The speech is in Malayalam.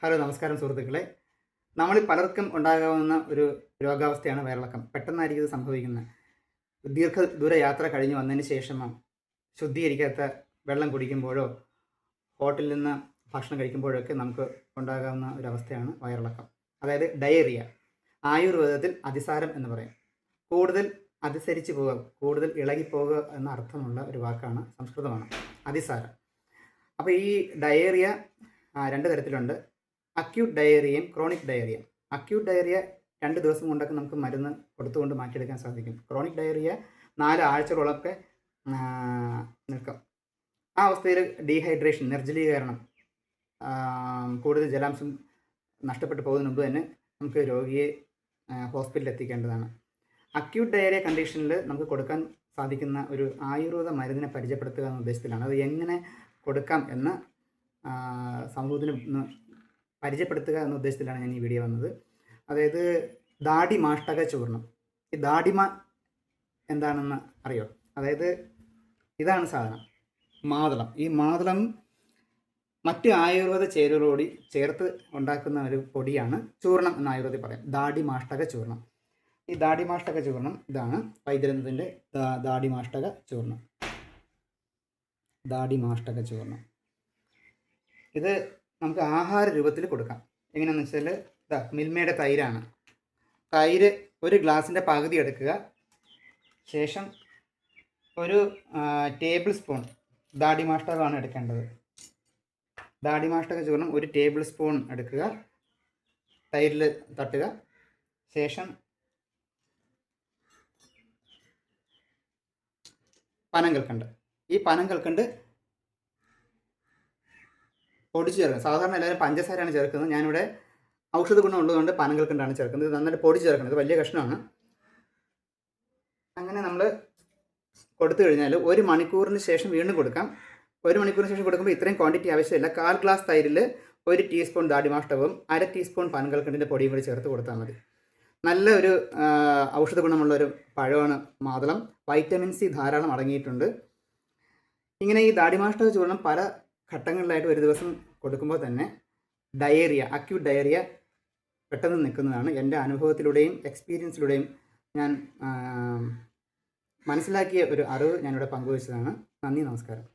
ഹലോ, നമസ്കാരം സുഹൃത്തുക്കളെ. നമ്മളിൽ പലർക്കും ഉണ്ടാകാവുന്ന ഒരു രോഗാവസ്ഥയാണ് വയറിളക്കം. പെട്ടെന്നായിരിക്കും ഇത് സംഭവിക്കുന്നത്. ദീർഘദൂര യാത്ര കഴിഞ്ഞ് വന്നതിന് ശേഷമോ ശുദ്ധീകരിക്കാത്ത വെള്ളം കുടിക്കുമ്പോഴോ ഹോട്ടലിൽ നിന്ന് ഭക്ഷണം കഴിക്കുമ്പോഴൊക്കെ നമുക്ക് ഉണ്ടാകാവുന്ന ഒരവസ്ഥയാണ് വയറിളക്കം. അതായത് ഡയേറിയ. ആയുർവേദത്തിൽ അതിസാരം എന്ന് പറയും. കൂടുതൽ അതിസരിച്ച് പോവുക, കൂടുതൽ ഇളകിപ്പോവുക എന്ന അർത്ഥമുള്ള ഒരു വാക്കാണ്, സംസ്കൃതമാണ് അതിസാരം. അപ്പോൾ ഈ ഡയേറിയ രണ്ട് തരത്തിലുണ്ട്. അക്യൂട്ട് ഡയേറിയയും ക്രോണിക് ഡയേറിയ. അക്യൂട്ട് ഡയേറിയ 2 ദിവസം കൊണ്ടൊക്കെ നമുക്ക് മരുന്ന് കൊടുത്തുകൊണ്ട് മാറ്റിയെടുക്കാൻ സാധിക്കും. ക്രോണിക് ഡയേറിയ 4 ആഴ്ചകളൊക്കെ നിൽക്കും. ആ അവസ്ഥയിൽ ഡീഹൈഡ്രേഷൻ, നിർജ്ജലീകരണം, കൂടുതൽ ജലാംശം നഷ്ടപ്പെട്ടു പോകുന്നതിന് മുമ്പ് തന്നെ നമുക്ക് രോഗിയെ ഹോസ്പിറ്റലിൽ എത്തിക്കേണ്ടതാണ്. അക്യൂട്ട് ഡയേറിയ കണ്ടീഷനിൽ നമുക്ക് കൊടുക്കാൻ സാധിക്കുന്ന ഒരു ആയുർവേദ മരുന്നിനെ പരിചയപ്പെടുത്തുക എന്ന ഉദ്ദേശത്തിലാണ്. അത് എങ്ങനെ കൊടുക്കാം എന്ന് സമൂഹത്തിന് പരിചയപ്പെടുത്തുക എന്ന ഉദ്ദേശത്തിലാണ് ഞാൻ ഈ വീഡിയോ വന്നത്. അതായത് ദാഡിമാഷ്ടക ചൂർണം. ഈ ദാഡിമ എന്താണെന്ന് അറിയോ? അതായത് ഇതാണ് സാധനം, മാതളം. ഈ മാതളം മറ്റ് ആയുർവേദ ചേരുവകളോട് ചേർത്ത് ഉണ്ടാക്കുന്ന ഒരു പൊടിയാണ് ചൂർണം എന്ന് ആയുർവേദത്തിൽ പറയും. ദാഡിമാഷ്ടക ചൂർണം. ഈ ദാഡിമാഷ്ടക ചൂർണം ഇതാണ് വൈദ്യരത്നത്തിൻ്റെ ദാഡിമാഷ്ടക ചൂർണം. ദാഡിമാഷ്ടക ചൂർണം ഇത് നമുക്ക് ആഹാര രൂപത്തിൽ കൊടുക്കാം. എങ്ങനെയാണെന്ന് വെച്ചാൽ മിൽമയുടെ തൈരാണ്. തൈര് ഒരു ഗ്ലാസിൻ്റെ പകുതി എടുക്കുക. ശേഷം ഒരു ടേബിൾ സ്പൂൺ ദാഡിമാഷ്ടകമാണ് എടുക്കേണ്ടത്. ദാഡിമാഷ്ടക ചൂർണം 1 ടേബിൾ സ്പൂൺ എടുക്കുക. തൈരിൽ തട്ടുക. ശേഷം പനങ്കൽക്കണ്ട്. ഈ പനങ്കൽക്കണ്ട് പൊടിച്ച് ചേർക്കുക. സാധാരണ എല്ലാവരും പഞ്ചസാരയാണ് ചേർക്കുന്നത്. ഞാനിവിടെ ഔഷധ ഗുണം ഉള്ളതുകൊണ്ട് പനങ്കൽക്കണ്ടാണ് ചേർക്കുന്നത്. ഇത് നന്നായിട്ട് പൊടിച്ച് ചേർക്കുന്നത്. ഇത് വലിയ കഷ്ണമാണ്. അങ്ങനെ നമ്മൾ കൊടുത്തു കഴിഞ്ഞാൽ 1 മണിക്കൂറിന് ശേഷം വീണ്ടും കൊടുക്കാം. 1 മണിക്കൂറിന് ശേഷം കൊടുക്കുമ്പോൾ ഇത്രയും ക്വാണ്ടിറ്റി ആവശ്യമില്ല. 1/4 ഗ്ലാസ് തൈരിൽ 1 ടീസ്പൂൺ ദാഡിമാഷ്ടകവും 1/2 ടീസ്പൂൺ പനങ്കൽക്കണ്ടിൻ്റെ പൊടിയും കൂടി ചേർത്ത് കൊടുത്താൽ മതി. നല്ല ഒരു ഔഷധ ഗുണമുള്ളൊരു പഴമാണ് മാതളം. വൈറ്റമിൻ സി ധാരാളം അടങ്ങിയിട്ടുണ്ട്. ഇങ്ങനെ ഈ ദാഡിമാഷ്ടക ചൂർണം പല ഘട്ടങ്ങളിലായിട്ട് ഒരു ദിവസം കൊടുക്കുമ്പോൾ തന്നെ ഡയേറിയ, അക്യൂട്ട് ഡയേറിയ പെട്ടെന്ന് നിൽക്കുന്നതാണ്. എൻ്റെ അനുഭവത്തിലൂടെയും എക്സ്പീരിയൻസിലൂടെയും ഞാൻ മനസ്സിലാക്കിയ ഒരു അറിവ് ഞാനിവിടെ പങ്കുവച്ചതാണ്. നന്ദി, നമസ്കാരം.